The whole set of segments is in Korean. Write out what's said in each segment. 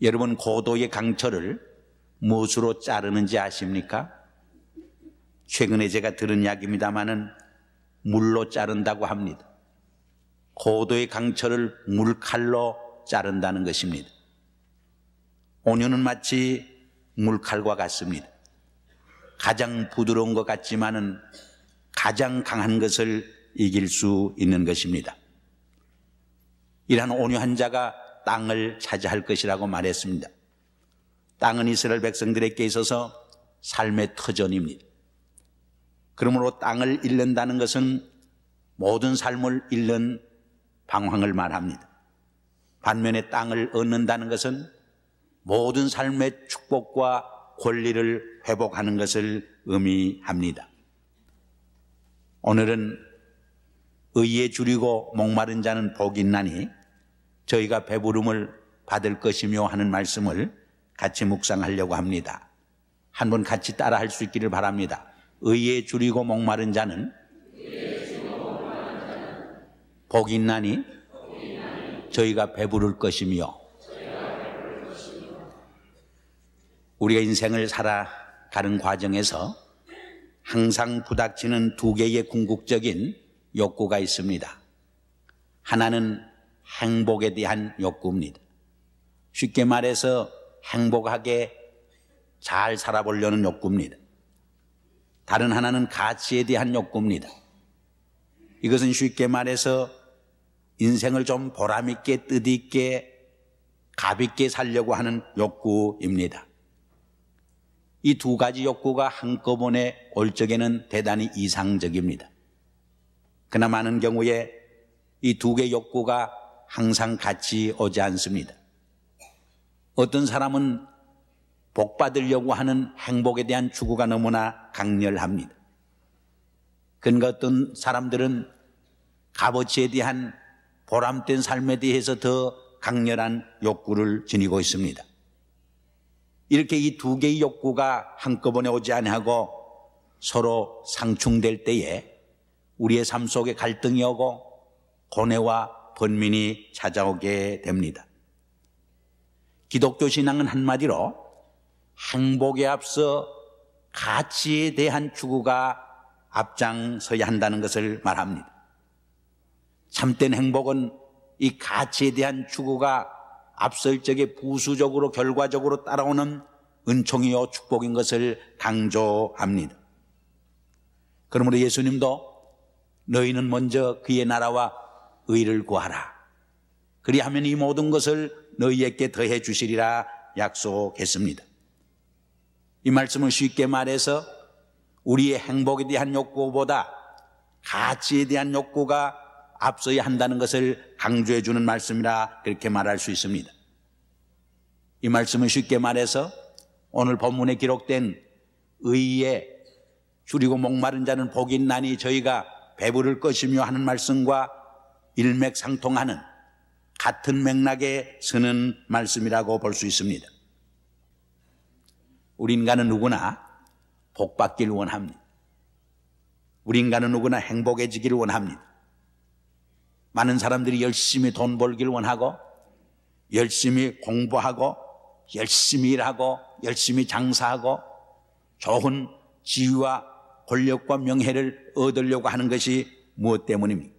여러분, 고도의 강철을 무엇으로 자르는지 아십니까? 최근에 제가 들은 이야기입니다마는 물로 자른다고 합니다. 고도의 강철을 물칼로 자른다는 것입니다. 온유는 마치 물칼과 같습니다. 가장 부드러운 것 같지만은 가장 강한 것을 이길 수 있는 것입니다. 이러한 온유한 자가 땅을 차지할 것이라고 말했습니다. 땅은 이스라엘 백성들에게 있어서 삶의 터전입니다. 그러므로 땅을 잃는다는 것은 모든 삶을 잃는 방황을 말합니다. 반면에 땅을 얻는다는 것은 모든 삶의 축복과 권리를 회복하는 것을 의미합니다. 오늘은 의에 줄이고 목마른 자는 복이 있나니 저희가 배부름을 받을 것이며 하는 말씀을 같이 묵상하려고 합니다. 한번 같이 따라 할 수 있기를 바랍니다. 의에 줄이고 목마른 자는 복이 있나니 저희가 배부를 것이며. 우리가 인생을 살아가는 과정에서 항상 부닥치는 두 개의 궁극적인 욕구가 있습니다. 하나는 행복에 대한 욕구입니다. 쉽게 말해서 행복하게 잘 살아보려는 욕구입니다. 다른 하나는 가치에 대한 욕구입니다. 이것은 쉽게 말해서 인생을 좀 보람있게 뜻있게 가볍게 살려고 하는 욕구입니다. 이 두 가지 욕구가 한꺼번에 올 적에는 대단히 이상적입니다. 그러나 많은 경우에 이 두 개의 욕구가 항상 같이 오지 않습니다. 어떤 사람은 복 받으려고 하는 행복에 대한 추구가 너무나 강렬합니다. 그러니까 어떤 사람들은 값어치에 대한 보람된 삶에 대해서 더 강렬한 욕구를 지니고 있습니다. 이렇게 이 두 개의 욕구가 한꺼번에 오지 아니하고 서로 상충될 때에 우리의 삶 속에 갈등이 오고 고뇌와 번민이 찾아오게 됩니다. 기독교 신앙은 한마디로 행복에 앞서 가치에 대한 추구가 앞장서야 한다는 것을 말합니다. 참된 행복은 이 가치에 대한 추구가 앞설 적에 부수적으로 결과적으로 따라오는 은총이요 축복인 것을 강조합니다. 그러므로 예수님도 너희는 먼저 그의 나라와 의를 구하라. 그리하면 이 모든 것을 너희에게 더해 주시리라 약속했습니다. 이 말씀은 쉽게 말해서 우리의 행복에 대한 욕구보다 가치에 대한 욕구가 앞서야 한다는 것을 강조해 주는 말씀이라 그렇게 말할 수 있습니다. 이 말씀은 쉽게 말해서 오늘 본문에 기록된 의에 줄이고 목마른 자는 복이 있나니 저희가 배부를 것이며 하는 말씀과 일맥상통하는 같은 맥락에 서는 말씀이라고 볼 수 있습니다. 우리 인간은 누구나 복받기를 원합니다. 우리 인간은 누구나 행복해지기를 원합니다. 많은 사람들이 열심히 돈 벌기를 원하고 열심히 공부하고 열심히 일하고 열심히 장사하고 좋은 지위와 권력과 명예를 얻으려고 하는 것이 무엇 때문입니까?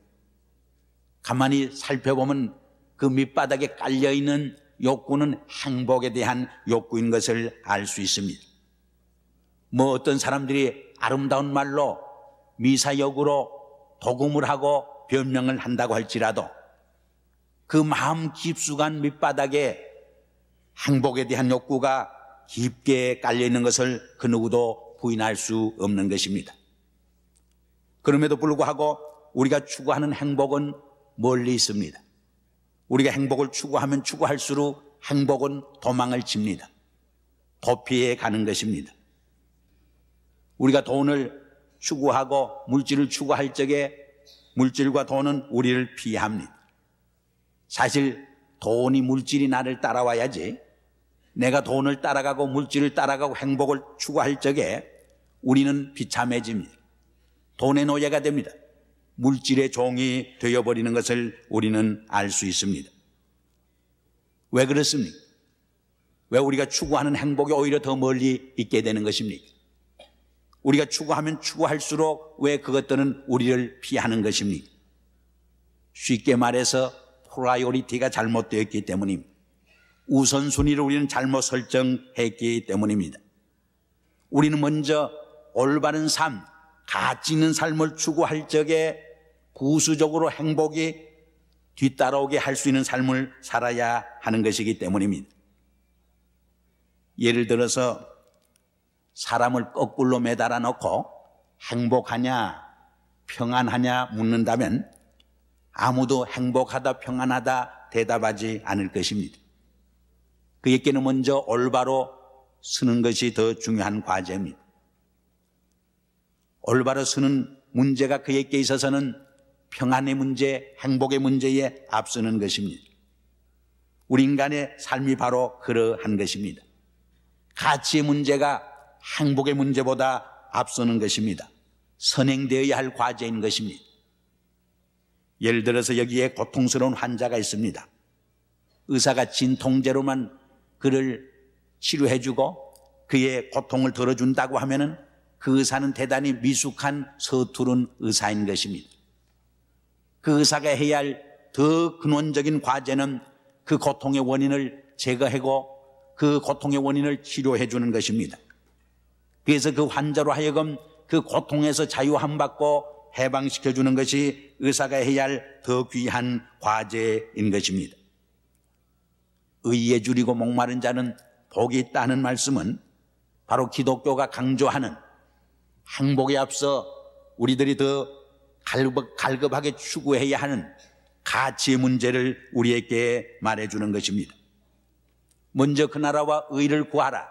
가만히 살펴보면 그 밑바닥에 깔려있는 욕구는 행복에 대한 욕구인 것을 알 수 있습니다. 뭐 어떤 사람들이 아름다운 말로 미사역으로 도금을 하고 변명을 한다고 할지라도 그 마음 깊숙한 밑바닥에 행복에 대한 욕구가 깊게 깔려있는 것을 그 누구도 부인할 수 없는 것입니다. 그럼에도 불구하고 우리가 추구하는 행복은 멀리 있습니다. 우리가 행복을 추구하면 추구할수록 행복은 도망을 칩니다. 도피해 가는 것입니다. 우리가 돈을 추구하고 물질을 추구할 적에 물질과 돈은 우리를 피합니다. 사실 돈이 물질이 나를 따라와야지 내가 돈을 따라가고 물질을 따라가고 행복을 추구할 적에 우리는 비참해집니다. 돈의 노예가 됩니다. 물질의 종이 되어버리는 것을 우리는 알 수 있습니다. 왜 그렇습니까? 왜 우리가 추구하는 행복이 오히려 더 멀리 있게 되는 것입니까? 우리가 추구하면 추구할수록 왜 그것들은 우리를 피하는 것입니까? 쉽게 말해서 프라이오리티가 잘못되었기 때문입니다. 우선순위를 우리는 잘못 설정했기 때문입니다. 우리는 먼저 올바른 삶, 가치 있는 삶을 추구할 적에 부수적으로 행복이 뒤따라오게 할 수 있는 삶을 살아야 하는 것이기 때문입니다. 예를 들어서 사람을 거꾸로 매달아 놓고 행복하냐 평안하냐 묻는다면 아무도 행복하다 평안하다 대답하지 않을 것입니다. 그에게는 먼저 올바로 서는 것이 더 중요한 과제입니다. 올바로 서는 문제가 그에게 있어서는 평안의 문제, 행복의 문제에 앞서는 것입니다. 우리 인간의 삶이 바로 그러한 것입니다. 가치의 문제가 행복의 문제보다 앞서는 것입니다. 선행되어야 할 과제인 것입니다. 예를 들어서 여기에 고통스러운 환자가 있습니다. 의사가 진통제로만 그를 치료해주고 그의 고통을 덜어준다고 하면은 그 의사는 대단히 미숙한 서투른 의사인 것입니다. 그 의사가 해야 할 더 근원적인 과제는 그 고통의 원인을 제거하고 그 고통의 원인을 치료해 주는 것입니다. 그래서 그 환자로 하여금 그 고통에서 자유함 받고 해방시켜 주는 것이 의사가 해야 할 더 귀한 과제인 것입니다. 의에 줄이고 목마른 자는 복이 있다는 말씀은 바로 기독교가 강조하는 행복에 앞서 우리들이 더 갈급하게 추구해야 하는 가치의 문제를 우리에게 말해주는 것입니다. 먼저 그 나라와 의를 구하라.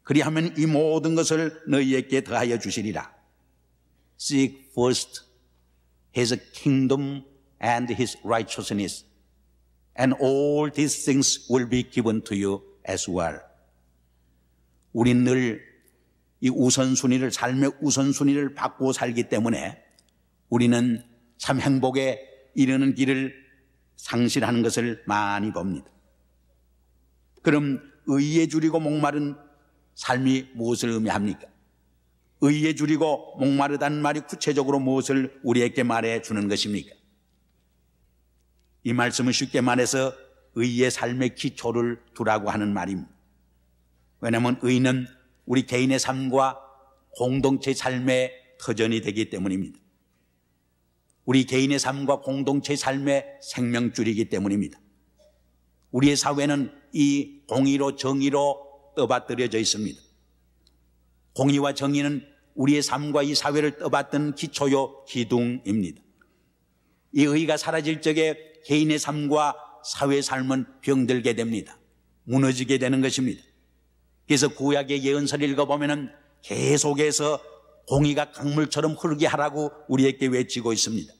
그리하면 이 모든 것을 너희에게 더하여 주시리라. Seek first His kingdom and His righteousness, and all these things will be given to you as well. 우린 늘 이 우선순위를, 삶의 우선순위를 바꾸어 살기 때문에 우리는 참 행복에 이르는 길을 상실하는 것을 많이 봅니다. 그럼 의에 줄이고 목마른 삶이 무엇을 의미합니까? 의에 줄이고 목마르다는 말이 구체적으로 무엇을 우리에게 말해 주는 것입니까? 이 말씀은 쉽게 말해서 의의 삶의 기초를 두라고 하는 말입니다. 왜냐하면 의는 우리 개인의 삶과 공동체 삶의 터전이 되기 때문입니다. 우리 개인의 삶과 공동체 삶의 생명줄이기 때문입니다. 우리의 사회는 이 공의로 정의로 떠받들여져 있습니다. 공의와 정의는 우리의 삶과 이 사회를 떠받드는 기초요 기둥입니다. 이 의가 사라질 적에 개인의 삶과 사회의 삶은 병들게 됩니다. 무너지게 되는 것입니다. 그래서 구약의 예언서를 읽어보면 계속해서 공의가 강물처럼 흐르게 하라고 우리에게 외치고 있습니다.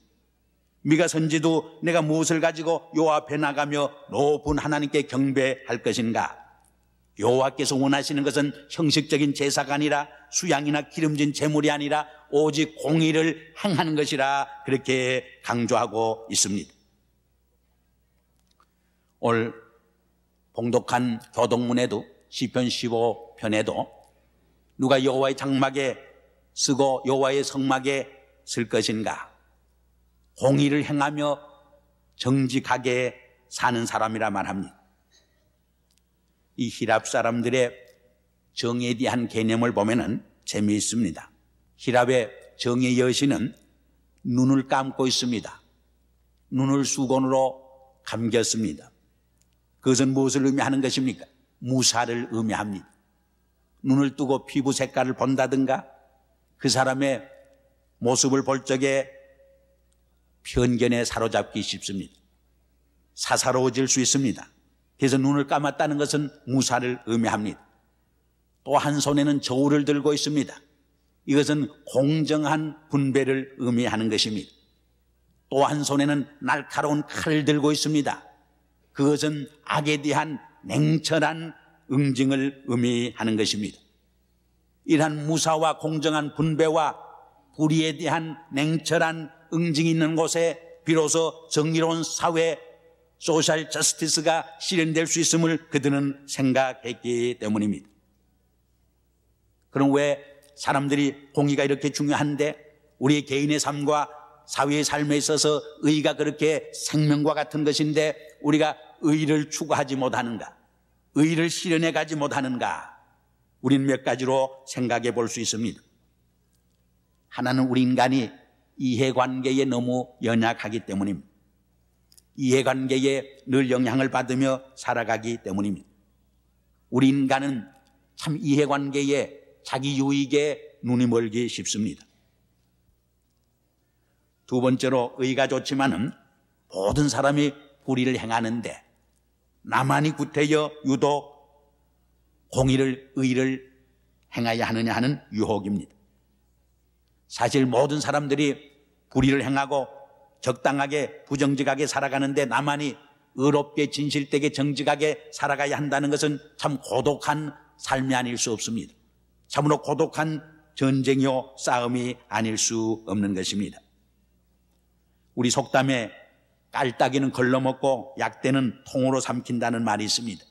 미가 선지도 내가 무엇을 가지고 여호와 앞에 나가며 높은 하나님께 경배할 것인가? 여호와께서 원하시는 것은 형식적인 제사가 아니라 수양이나 기름진 제물이 아니라 오직 공의를 행하는 것이라 그렇게 강조하고 있습니다. 오늘 봉독한 교동문에도 시편 15편에도 누가 여호와의 장막에 쓰고 여호와의 성막에 쓸 것인가? 공의를 행하며 정직하게 사는 사람이라 말합니다. 이 히랍 사람들의 정의에 대한 개념을 보면은 재미있습니다. 히랍의 정의 여신은 눈을 감고 있습니다. 눈을 수건으로 감겼습니다. 그것은 무엇을 의미하는 것입니까? 무사를 의미합니다. 눈을 뜨고 피부 색깔을 본다든가 그 사람의 모습을 볼 적에 편견에 사로잡기 쉽습니다. 사사로워질 수 있습니다. 그래서 눈을 감았다는 것은 무사를 의미합니다. 또 한 손에는 저울을 들고 있습니다. 이것은 공정한 분배를 의미하는 것입니다. 또 한 손에는 날카로운 칼을 들고 있습니다. 그것은 악에 대한 냉철한 응징을 의미하는 것입니다. 이러한 무사와 공정한 분배와 불의에 대한 냉철한 응징이 있는 곳에 비로소 정의로운 사회 소셜 저스티스가 실현될 수 있음을 그들은 생각했기 때문입니다. 그럼 왜 사람들이 공의가 이렇게 중요한데 우리 개인의 삶과 사회의 삶에 있어서 의의가 그렇게 생명과 같은 것인데 우리가 의의를 추구하지 못하는가? 의의를 실현해 가지 못하는가? 우리는 몇 가지로 생각해 볼 수 있습니다. 하나는 우리 인간이 이해관계에 너무 연약하기 때문입니다. 이해관계에 늘 영향을 받으며 살아가기 때문입니다. 우리 인간은 참 이해관계에 자기 유익에 눈이 멀기 쉽습니다. 두 번째로 의의가 좋지만은 모든 사람이 불의를 행하는데 나만이 구태여 유독 공의를 의의를 행해야 하느냐 하는 유혹입니다. 사실 모든 사람들이 불의를 행하고 적당하게 부정직하게 살아가는데 나만이 의롭게 진실되게 정직하게 살아가야 한다는 것은 참 고독한 삶이 아닐 수 없습니다. 참으로 고독한 전쟁이요 싸움이 아닐 수 없는 것입니다. 우리 속담에 깔따기는 걸러먹고 약대는 통으로 삼킨다는 말이 있습니다.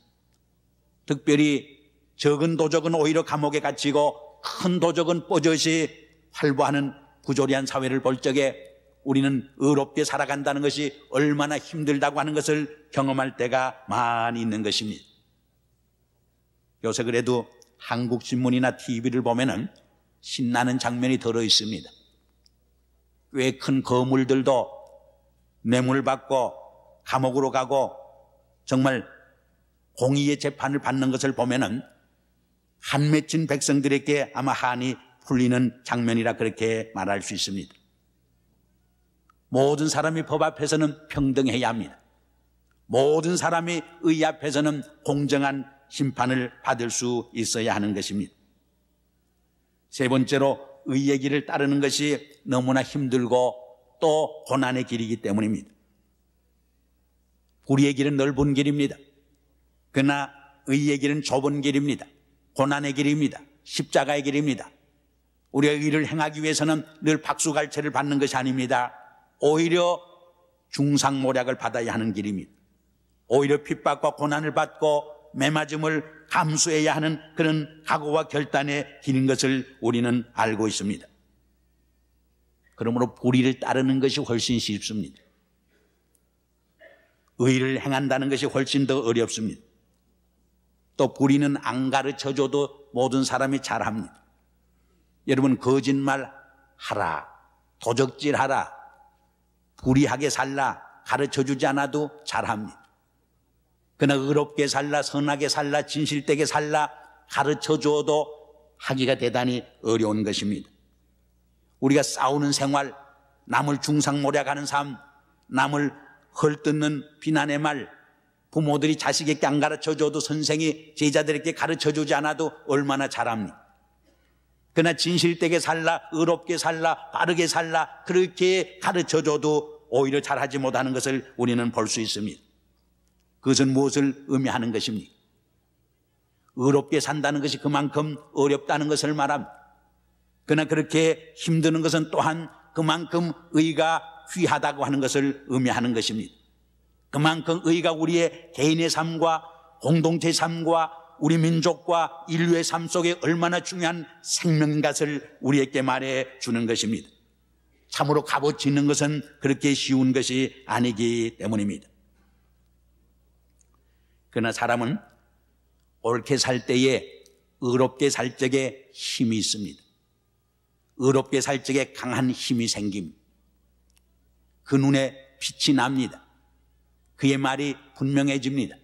특별히 적은 도적은 오히려 감옥에 갇히고 큰 도적은 뽀젓이 활보하는 부조리한 사회를 볼 적에 우리는 의롭게 살아간다는 것이 얼마나 힘들다고 하는 것을 경험할 때가 많이 있는 것입니다. 요새 그래도 한국신문이나 TV를 보면은 신나는 장면이 들어 있습니다. 꽤 큰 거물들도 뇌물 받고 감옥으로 가고 정말 공의의 재판을 받는 것을 보면은 한 맺힌 백성들에게 아마 한이 풀리는 장면이라 그렇게 말할 수 있습니다. 모든 사람이 법 앞에서는 평등해야 합니다. 모든 사람이 의 앞에서는 공정한 심판을 받을 수 있어야 하는 것입니다. 세 번째로 의의 길을 따르는 것이 너무나 힘들고 또 고난의 길이기 때문입니다. 불의의 길은 넓은 길입니다. 그러나 의의 길은 좁은 길입니다. 고난의 길입니다. 십자가의 길입니다. 우리가 의를 행하기 위해서는 늘 박수갈채를 받는 것이 아닙니다. 오히려 중상모략을 받아야 하는 길입니다. 오히려 핍박과 고난을 받고 매맞음을 감수해야 하는 그런 각오와 결단의 길인 것을 우리는 알고 있습니다. 그러므로 불의를 따르는 것이 훨씬 쉽습니다. 의를 행한다는 것이 훨씬 더 어렵습니다. 또 불의는 안 가르쳐줘도 모든 사람이 잘합니다. 여러분 거짓말 하라, 도적질 하라, 불의하게 살라 가르쳐주지 않아도 잘합니다. 그러나 의롭게 살라, 선하게 살라, 진실되게 살라 가르쳐줘도 하기가 대단히 어려운 것입니다. 우리가 싸우는 생활, 남을 중상모략하는 삶, 남을 헐뜯는 비난의 말, 부모들이 자식에게 안 가르쳐줘도 선생이 제자들에게 가르쳐주지 않아도 얼마나 잘합니까? 그러나 진실되게 살라, 의롭게 살라, 바르게 살라 그렇게 가르쳐줘도 오히려 잘하지 못하는 것을 우리는 볼 수 있습니다. 그것은 무엇을 의미하는 것입니까? 의롭게 산다는 것이 그만큼 어렵다는 것을 말합니다. 그러나 그렇게 힘드는 것은 또한 그만큼 의가 귀하다고 하는 것을 의미하는 것입니다. 그만큼 의가 우리의 개인의 삶과 공동체의 삶과 우리 민족과 인류의 삶 속에 얼마나 중요한 생명인 것을 우리에게 말해 주는 것입니다. 참으로 값어치 있는 것은 그렇게 쉬운 것이 아니기 때문입니다. 그러나 사람은 옳게 살 때에 의롭게 살 적에 힘이 있습니다. 의롭게 살 적에 강한 힘이 생깁니다. 그 눈에 빛이 납니다. 그의 말이 분명해집니다.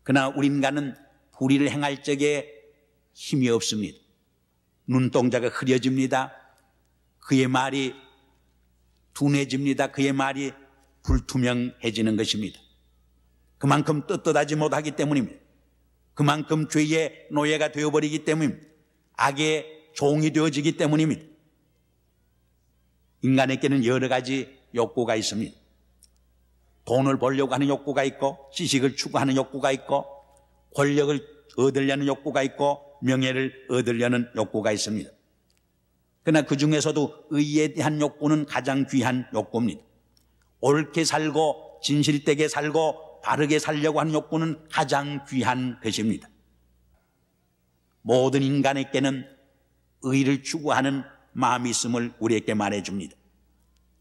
그러나 우리 인간은 불의를 행할 적에 힘이 없습니다. 눈동자가 흐려집니다. 그의 말이 둔해집니다. 그의 말이 불투명해지는 것입니다. 그만큼 떳떳하지 못하기 때문입니다. 그만큼 죄의 노예가 되어버리기 때문입니다. 악의 종이 되어지기 때문입니다. 인간에게는 여러 가지 욕구가 있습니다. 돈을 벌려고 하는 욕구가 있고, 지식을 추구하는 욕구가 있고, 권력을 얻으려는 욕구가 있고, 명예를 얻으려는 욕구가 있습니다. 그러나 그 중에서도 의에 대한 욕구는 가장 귀한 욕구입니다. 옳게 살고 진실되게 살고 바르게 살려고 하는 욕구는 가장 귀한 것입니다. 모든 인간에게는 의를 추구하는 마음이 있음을 우리에게 말해줍니다.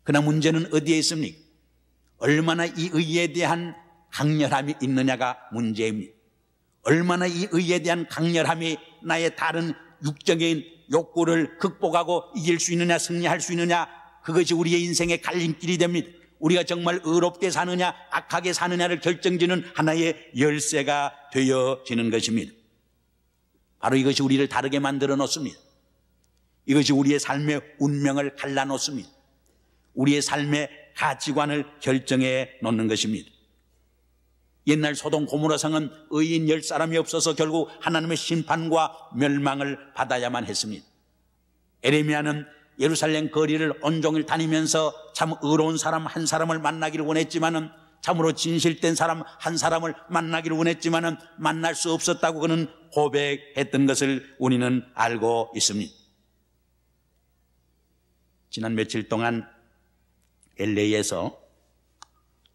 그러나 문제는 어디에 있습니까? 얼마나 이 의에 대한 강렬함이 있느냐가 문제입니다. 얼마나 이 의에 대한 강렬함이 나의 다른 육적인 욕구를 극복하고 이길 수 있느냐, 승리할 수 있느냐, 그것이 우리의 인생의 갈림길이 됩니다. 우리가 정말 의롭게 사느냐 악하게 사느냐를 결정지는 하나의 열쇠가 되어지는 것입니다. 바로 이것이 우리를 다르게 만들어 놓습니다. 이것이 우리의 삶의 운명을 갈라놓습니다. 우리의 삶의 가치관을 결정해 놓는 것입니다. 옛날 소돔 고모라 성은 의인 10사람이 없어서 결국 하나님의 심판과 멸망을 받아야만 했습니다. 에레미야는 예루살렘 거리를 온종일 다니면서 참 의로운 사람 한 사람을 만나기를 원했지만은, 참으로 진실된 사람 한 사람을 만나기를 원했지만은 만날 수 없었다고 그는 고백했던 것을 우리는 알고 있습니다. 지난 며칠 동안 LA에서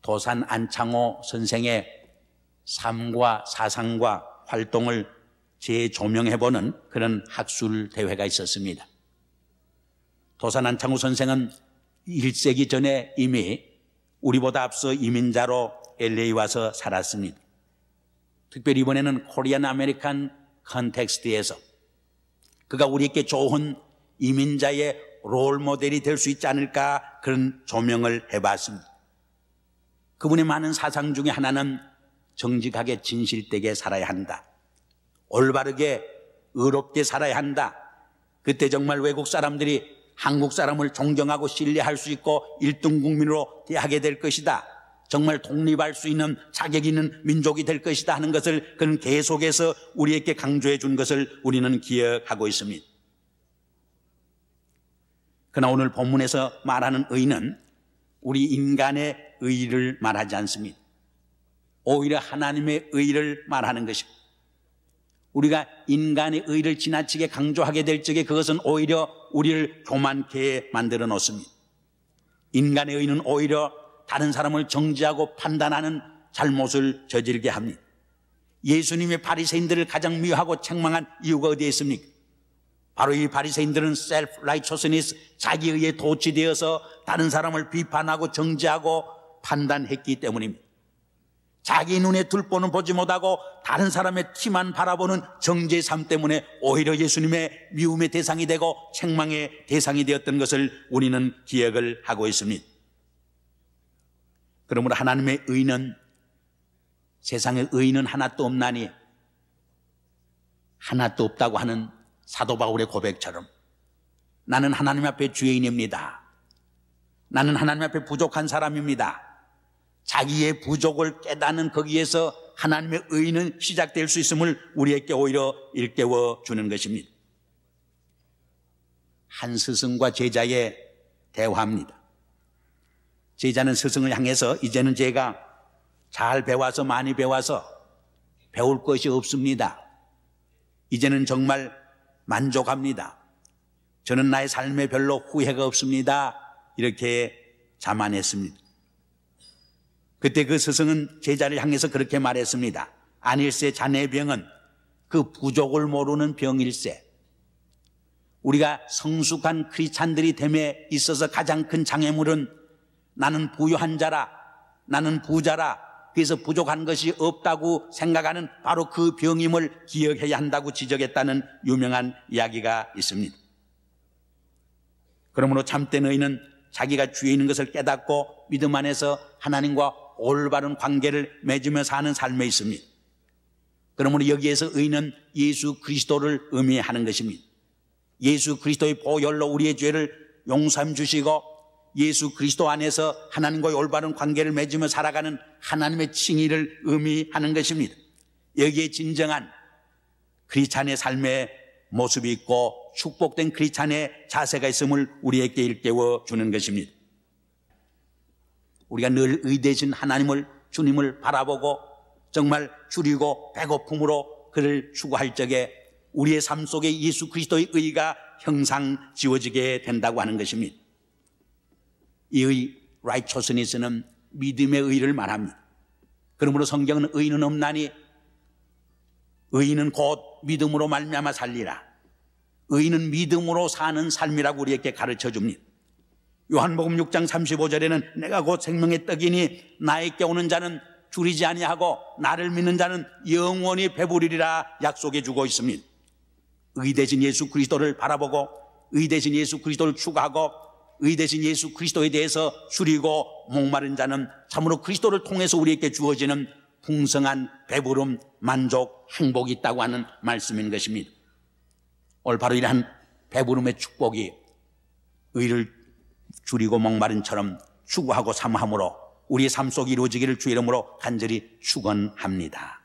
도산 안창호 선생의 삶과 사상과 활동을 재조명해보는 그런 학술 대회가 있었습니다. 도산 안창호 선생은 1세기 전에 이미 우리보다 앞서 이민자로 LA 와서 살았습니다. 특별히 이번에는 코리안 아메리칸 컨텍스트에서 그가 우리에게 좋은 이민자의 롤 모델이 될 수 있지 않을까, 그런 조명을 해봤습니다. 그분의 많은 사상 중에 하나는 정직하게 진실되게 살아야 한다, 올바르게 의롭게 살아야 한다. 그때 정말 외국 사람들이 한국 사람을 존경하고 신뢰할 수 있고 1등 국민으로 대하게 될 것이다, 정말 독립할 수 있는 자격 있는 민족이 될 것이다 하는 것을 그는 계속해서 우리에게 강조해 준 것을 우리는 기억하고 있습니다. 그러나 오늘 본문에서 말하는 의는 우리 인간의 의를 말하지 않습니다. 오히려 하나님의 의를 말하는 것입니다. 우리가 인간의 의를 지나치게 강조하게 될 적에 그것은 오히려 우리를 교만케 만들어 놓습니다. 인간의 의는 오히려 다른 사람을 정죄하고 판단하는 잘못을 저지르게 합니다. 예수님의 바리새인들을 가장 미워하고 책망한 이유가 어디에 있습니까? 바로 이 바리새인들은 self-righteousness, 자기의에 도취되어서 다른 사람을 비판하고 정죄하고 판단했기 때문입니다. 자기 눈에 둘보는 보지 못하고 다른 사람의 티만 바라보는 정죄의 삶 때문에 오히려 예수님의 미움의 대상이 되고 책망의 대상이 되었던 것을 우리는 기억을 하고 있습니다. 그러므로 하나님의 의는, 세상의 의는 하나도 없나니, 하나도 없다고 하는 사도 바울의 고백처럼 나는 하나님 앞에 죄인입니다, 나는 하나님 앞에 부족한 사람입니다, 자기의 부족을 깨닫는 거기에서 하나님의 의는 시작될 수 있음을 우리에게 오히려 일깨워 주는 것입니다. 한 스승과 제자의 대화입니다. 제자는 스승을 향해서 이제는 제가 잘 배워서 많이 배워서 배울 것이 없습니다, 이제는 정말 만족합니다, 저는 나의 삶에 별로 후회가 없습니다, 이렇게 자만했습니다. 그때 그 스승은 제자를 향해서 그렇게 말했습니다. 아닐세, 자네의 병은 그 부족을 모르는 병일세. 우리가 성숙한 크리스찬들이 됨에 있어서 가장 큰 장애물은 나는 부유한 자라, 나는 부자라, 그래서 부족한 것이 없다고 생각하는 바로 그 병임을 기억해야 한다고 지적했다는 유명한 이야기가 있습니다. 그러므로 참된 의인은 자기가 죄에 있는 것을 깨닫고 믿음 안에서 하나님과 올바른 관계를 맺으며 사는 삶에 있습니다. 그러므로 여기에서 의는 예수 그리스도를 의미하는 것입니다. 예수 그리스도의 보혈로 우리의 죄를 용서해 주시고 예수 그리스도 안에서 하나님과의 올바른 관계를 맺으며 살아가는 하나님의 칭의를 의미하는 것입니다. 여기에 진정한 크리스찬의 삶의 모습이 있고 축복된 크리스찬의 자세가 있음을 우리에게 일깨워 주는 것입니다. 우리가 늘 의되신 하나님을, 주님을 바라보고 정말 줄이고 배고픔으로 그를 추구할 적에 우리의 삶 속에 예수 그리스도의 의가 형상 지워지게 된다고 하는 것입니다. 이 의, righteousness는 믿음의 의를 말합니다. 그러므로 성경은 의인은 없나니 의인은 곧 믿음으로 말미암아 살리라. 의인은 믿음으로 사는 삶이라고 우리에게 가르쳐 줍니다. 요한복음 6장 35절에는 내가 곧 생명의 떡이니 나에게 오는 자는 줄이지 아니하고 나를 믿는 자는 영원히 배부르리라 약속해 주고 있습니다. 의 대신 예수 그리스도를 바라보고 의 대신 예수 그리스도를 추구하고 의 대신 예수 그리스도에 대해서 줄이고 목마른 자는 참으로 그리스도를 통해서 우리에게 주어지는 풍성한 배부름, 만족, 행복이 있다고 하는 말씀인 것입니다. 오늘 바로 이러한 배부름의 축복이 의를 줄이고 목마른처럼 추구하고 사모함으로 우리의 삶 속에 이루어지기를 주의 이름으로 간절히 축원합니다.